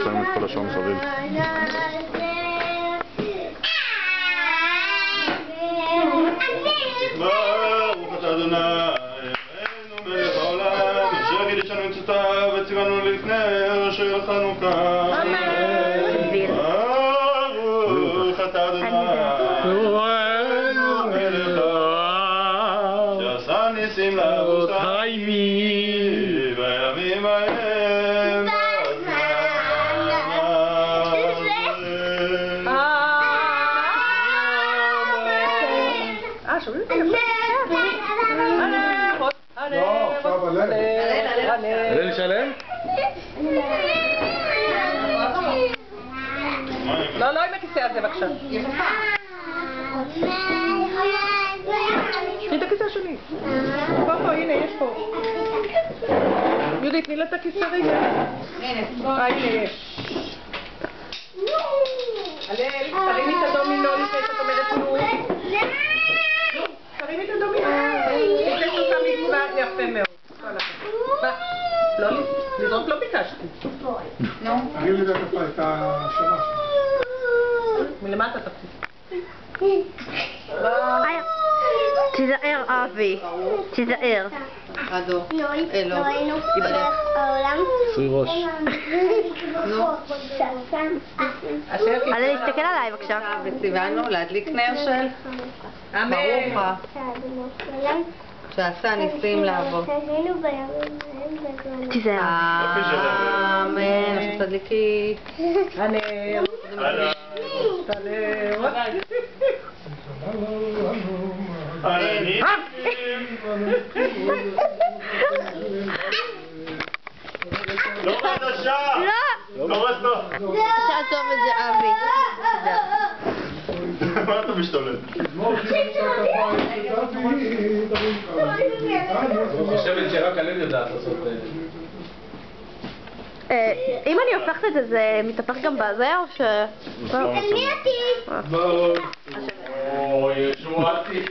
שמים את כל השעון מסביב. ברוך אתה אדוני אלוהינו מלך העולם אשר קידשנו מצוותיו וציוונו לפני ראשי חנוכה. ברוך אתה אדוני אלוהינו מלך העולם שעשה ניסים לאבותינו בימים ההם הלל שלם? לא, לא עם הכיסא הזה בבקשה. תני את הכיסא שלי. פה, הנה, יש פה. יהודי, תני לה את הכיסא רגע. הנה, יש. הלל, תרימי את הדומינו לפני שאת אומרת נו. תרימי את הדומינו. לפני שעושה מצווה יפה מאוד. לא, לזרוק לא ביקשתי. נו. אני יודע את השמש. מלמטה תפסיק. תיזהר אבי, תיזהר. אדו, אלוהינו מלך העולם. עשרי ראש. עלה להסתכל עליי בבקשה. וציוונו להדליק נר של ברוך שעשה ניסים לאבות. תיזהר. אמן. עכשיו תדליקי. הנר. לא חדשה! לא! לא רצו! תעזוב את זה אבי. מה אתה משתולל? אני חושבת שרק הלב יודעת לעשות את זה. אם אני הופכת את זה, זה מתהפך גם בזה או ש... לא, מי אותי? אוי, ישועתי.